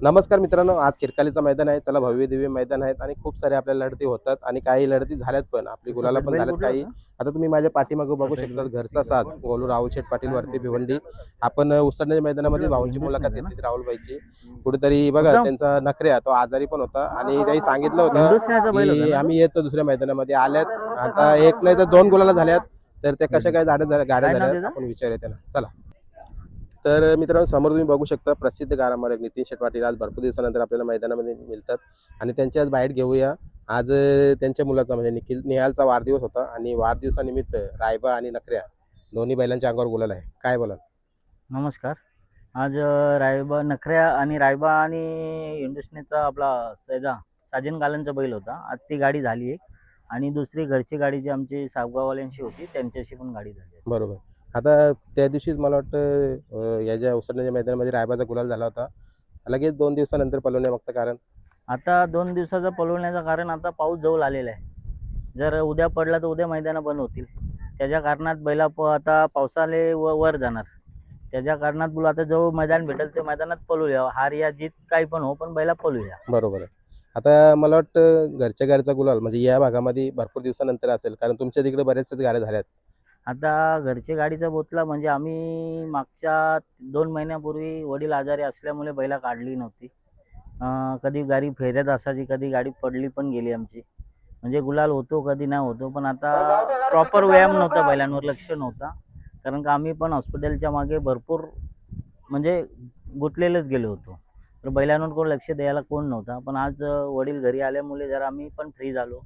नमस्कार मित्रांनो, आज खिरकालीचं मैदान आहे. चला भव्य दिव्य मैदान आहेत आणि खूप सारे आपल्या लढती होतात आणि काही लढती झाल्यात पण. आपली गुलाला सफेद पण बैल झाल्यात कुठला काही. होता? आता तुम्ही माझ्या पाठीमागे बघू सफेद शकता बैल घरचा साज गोलू राहुल शेठ पाटील वरती भिवंडी. आपण उसरण्याच्या मैदानामध्ये कुठला तो भाऊंची मुलाखत हिंदुस्थानचा ना? घेतली राहुलबाईची. कुठेतरी बघा उत्तम त्यांचा नखऱ्या तो आजारी पण होता आणि त्यांनी सांगितलं होतं हिंदुस्थानचा बैल होता की ना तो? आम्ही येतो दुसऱ्या मैदानामध्ये. आल्यात आता एक नाही तर दोन गुलाला झाल्यात. तर त्या कशा काय गाड्या काय नाव झाल्यात त्याचं? आपण विचारूया त्यांना. चला. तर मित्रांनो समोर तुम्ही बघू शकता प्रसिद्ध गारामालक नितीन शेठ पाटील आज भरपूर दिवसानंतर आपल्याला मैदानामध्ये मिळतात आणि त्यांची आज बाईट घेऊया. आज त्यांच्या मुलाचा म्हणजे निहालचा वाढदिवस होता आणि वाढदिवसानिमित्त रायबा आणि नखऱ्या दोन्ही बैलांच्या अंगावर गुलाल आहे. काय बोलाल? नमस्कार. आज रायबा नखऱ्या आणि रायबा आणि हिंदुस्थानचा आपला साजन गालांचा बैल होता. आज ती गाडी झाली एक आणि दुसरी घरची गाडी जी आमची सावगाववाल्यांशी होती त्यांच्याशी पण गाडी झाली. बरोबर. आता त्या दिवशीच मला वाटतं याच्या उसरण्याच्या मैदानामध्ये रायबाचा गुलाल झाला होता. लगेच 2 दिवसानंतर पळवण्यामागचं कारण? आता 2 दिवसाचं पळवण्याचं कारण आता पाऊस जवळ आलेला आहे. जर उद्या पडला तर उद्या मैदानं बंद होतील. त्याच्या कारणात आता पावसाले वर जाणार. त्याच्या कारणात बोलू आता जो मैदान भेटेल ते मैदानात पळूया. हार या जीत काही पण हो, पण बैला पळूया. बरोबर आहे. आता मला वाटतं घरच्या गाडीचा गुलाल म्हणजे या भागामध्ये भरपूर दिवसानंतर असेल कारण तुमच्या तिकडे बऱ्याचशाच गाड्या झाल्यात. आता घरच्या गाडीचा बोतला म्हणजे आम्ही मागच्या 2 महिन्यापूर्वी वडील आजारी असल्यामुळे बैला काढली नव्हती. कधी गाडी फेऱ्यात असायची, कधी गाडी पडली पण गेली आमची. म्हणजे गुलाल होतो, कधी नाही होतो. पण आता प्रॉपर व्यायाम नव्हता बैलांवर, लक्ष नव्हता. कारण का आम्ही पण हॉस्पिटलच्या मागे भरपूर म्हणजे गुंतलेलेच गेलो होतो. तर बैलांवर कोण लक्ष द्यायला कोण नव्हता. पण आज वडील घरी आल्यामुळे जरा आम्ही पण फ्री झालो.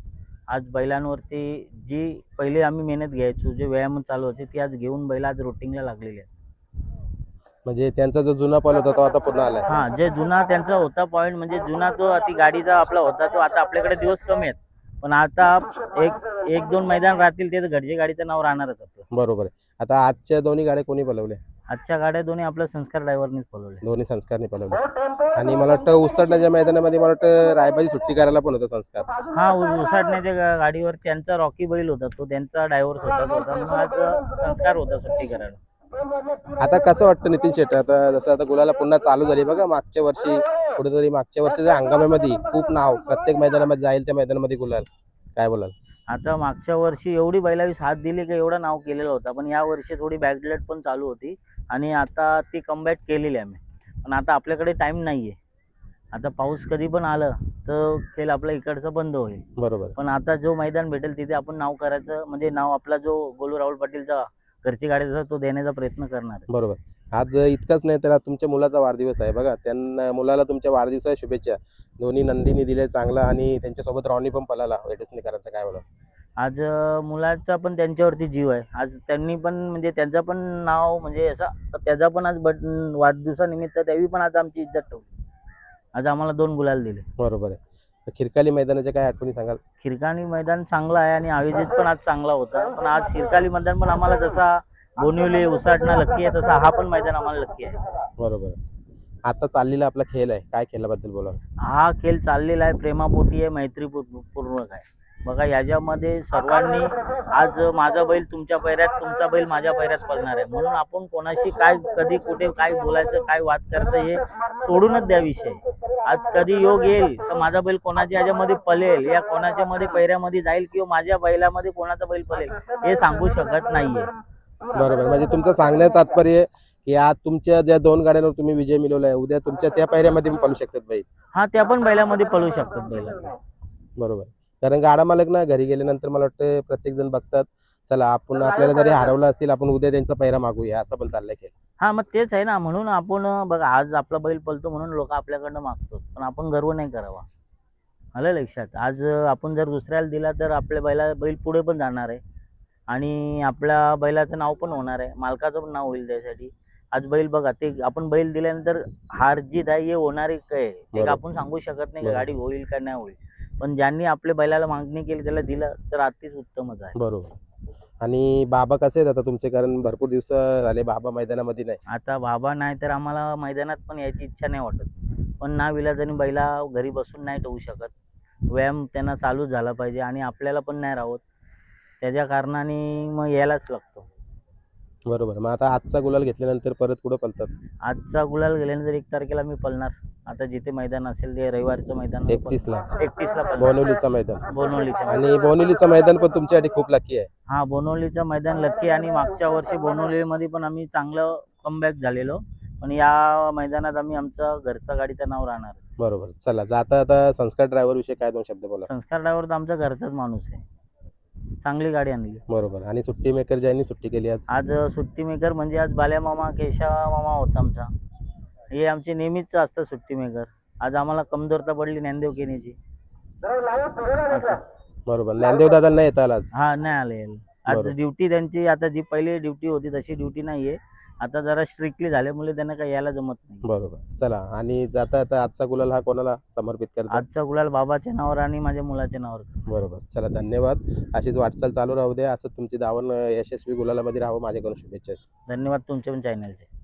आज बैलांवरती जी पहिले आम्ही मेहनत घ्यायचो, जे व्यायाम चालू होते, ती आज घेऊन बैल आज रुटीनला लागलेले आहेत. म्हणजे त्यांचा जो जुना पळ होता तो आता पुन्हा आलाय. हां, जे जुना त्यांचा होता पॉईंट म्हणजे जुना तो ती गाडीचा आपला होता तो आता आपल्याकडे दिवस कमी आहेत. पण आता एक 2 मैदान राहतील ते तर घरच्या गाडीचं नाव राहणारच आपलं. बरोबर आहे. आता आजच्या दोन्ही गाड्या कोणी पळवल्या? आजच्या गाड्या दोन्ही आपल्या संस्कार ड्रायव्हरनीच पळवल्या. दोन्ही संस्कारने पळवल्या आणि मला वाटतं उसरण्याच्या मैदानामध्ये मला वाटतं रायबाची सुट्टी करायला पण होता संस्कार. हां, उसाटण्याच्या गाडीवर त्यांचा रॉकी बैल होता तो त्यांचा ड्रायव्हर स्वतःच होता. म्हणून आज संस्कार होता सुट्टी करायला. आता कसं वाटतं नितीन शेट आता जसं आता गुलाला पुन्हा चालू झाली बघा मागच्या वर्षी कुठेतरी मागच्या वर्षीच्या हंगामामध्ये खूप नाव प्रत्येक मैदानामध्ये जाईल त्या मैदानामध्ये गुलाल. काय बोलाल? आता मागच्या वर्षी एवढी बैलावी साथ दिली की एवढं नाव केलेलं होतं. पण या वर्षी थोडी बॅकलेट पण चालू होती आणि आता ती कमबॅक केलेली आहे आम्ही. पण आता आपल्याकडे टाईम नाही आहे. आता पाऊस कधी पण आलं तर खेळ आपल्या इकडचं बंद होईल. बरोबर. पण आता जो मैदान भेटेल तिथे आपण नाव करायचं म्हणजे नाव आपला जो गोलू राहुल पाटीलचा घरची गाडीचा तो देण्याचा प्रयत्न करणार आहे. बरोबर. आज इतकंच नाही तर आज तुमच्या मुलाचा वाढदिवस आहे बघा. त्यांना मुलाला तुमच्या वाढदिवसाच्या शुभेच्छा. दोन्ही नंदीनी दिले चांगला आणि त्यांच्यासोबत रॉनी पण पळाला वेटसनीकरांचा. काय बोलाल? आज मुलाचा पण त्यांच्यावरती जीव आहे. आज त्यांनी पण म्हणजे त्यांचं पण नाव म्हणजे असं त्याचा पण आज वाढदिवसानिमित्त त्यावेळी पण आज आमची इज्जत ठेवली. आज आम्हाला 2 गुलाल दिले. बरोबर आहे. तर खिरकाली मैदानाच्या काय आठवणी सांगाल? खिरकाणी मैदान चांगलं आहे आणि आयोजित पण आज चांगला होता. पण आज खिरकाली मैदान पण आम्हाला जसा बोनिवली, उसाटणा लक्की आहे तसा हा पण मैदान आम्हाला लक्की आहे. बरोबर आहे. आता चाललेला आपला खेळ आहे. काय खेळाबद्दल बोलाल? हा खेळ चाललेला आहे, प्रेमापोटी आहे, मैत्रीपूर्वक आहे. बघा याच्यामध्ये सर्वांनी आज माझा बैल तुमच्या पैऱ्यात, तुमचा बैल माझ्या पैऱ्यात पळणार आहे. म्हणून आपण कोणाशी काय कधी कुठे काय बोलायचं, काय वाद करायचं हे सोडूनच द्या विषय. आज कधी योग येईल तर माझा बैल कोणाच्या याच्यामध्ये पळेल या कोणाच्या मध्ये पैऱ्यामध्ये जाईल किंवा माझ्या बैलामध्ये कोणाचा बैल पळेल हे सांगू शकत नाहीये. बरोबर. म्हणजे तुमचं सांगण्याचं तात्पर्य की आज तुमच्या ज्या 2 गाड्यांवर तुम्ही विजय मिळवलाय, उद्या तुमच्या त्या पायऱ्यामध्ये पण पळू शकतात बैल. हा त्या पण बैलामध्ये पळू शकतात बैल. बरोबर. कारण गाडा मालक ना घरी गेल्यानंतर मला वाटतं प्रत्येक जण बघतात, चला आपण आपल्याला जरी हरवलं असतील आपण उद्या त्यांचा पायरा मागूया असं पण चाललंय खेळ. हा मग तेच आहे ना, म्हणून आपण बघा आज आपला बैल पळतो म्हणून लोक आपल्याकडनं मागतात. पण आपण गर्व नाही करावा. आलं लक्षात. आज आपण जर दुसऱ्याला दिला तर आपल्या बैल पुढे पण जाणार आहे आणि आपल्या बैलाचं नाव पण होणार आहे. मालकाचं पण नाव होईल त्यासाठी. आज बैल बघा ते आपण बैल दिल्यानंतर हार जीत आहे हे होणारी काय ते आपण सांगू शकत नाही की गाडी होईल का नाही होईल. पण ज्यांनी आपल्या बैलाला मागणी केली त्याला दिलं तर अतिच उत्तमच आहे. बरोबर. आणि बाबा कसे आहेत आता तुमचे? कारण भरपूर दिवस झाले बाबा मैदानामध्ये नाही. आता बाबा नाही तर आम्हाला मैदानात पण यायची इच्छा नाही वाटत. पण नाविलाजाने बैला घरी बसून नाही ठेवू शकत. व्यायाम त्यांना चालू झाला पाहिजे आणि आपल्याला पण नाही राहत. त्याच्या कारणाने मग यायलाच लागतो. बरोबर. मग आता आजचा गुलाल घेतल्यानंतर परत कुठं पळतात? आजचा गुलाल गेल्यानंतर 1 तारखेला मी पळणार. आता जिथे मैदान असेल ते रविवारचं मैदान 31ला 31ला पण बोनवलीचं मैदान. बोनवलीचं आणि बोनवलीचं मैदान पण तुमच्यासाठी खूप लकी आहे. हा बोनवलीचं मैदान लक्की आणि मागच्या वर्षी बोनवलीमध्ये पण आम्ही चांगलं कमबॅक झालेलो. पण या मैदानात आम्ही आमचं घरचं गाडीचं नाव राहणार. बरोबर. चला जाता आता संस्कार ड्रायव्हर विषयी काय 2 शब्द बोला. संस्कार ड्रायव्हर तर आमचा घरचाच माणूस आहे. चांगली गाडी आणली. बरोबर. आणि सुट्टी मेकर ज्यांनी सुट्टी केली आज. आज सुट्टी मेकर म्हणजे आज बाल्या मामा केशव मामा होता आमचा. हे आमचे नेहमीच असतं सुट्टी मेकर. आज आम्हाला कमजोरता पडली ज्ञानदेव केनीची. असं. बरोबर. ज्ञानदेव दादांना नाही येता आला आज. हा नाही आले. आज बरोबर. ड्युटी त्यांची आता जी पहिली ड्युटी होती तशी ड्युटी नाहीये. आता जरा स्ट्रिक्टली झाल्यामुळे त्यांना काही यायला जमत नाही. बरोबर. चला आणि जाता आता आजचा गुलाल हा कोणाला समर्पित करता? आजचा गुलाल बाबाच्या नावावर आणि माझ्या मुलाच्या नावावर. बरोबर. चला धन्यवाद. अशीच वाटचाल चालू राहू द्या. असं तुमची धावण यशस्वी गुलालामध्ये राहावं माझ्याकडून शुभेच्छा. धन्यवाद तुमच्या पण चॅनलचे.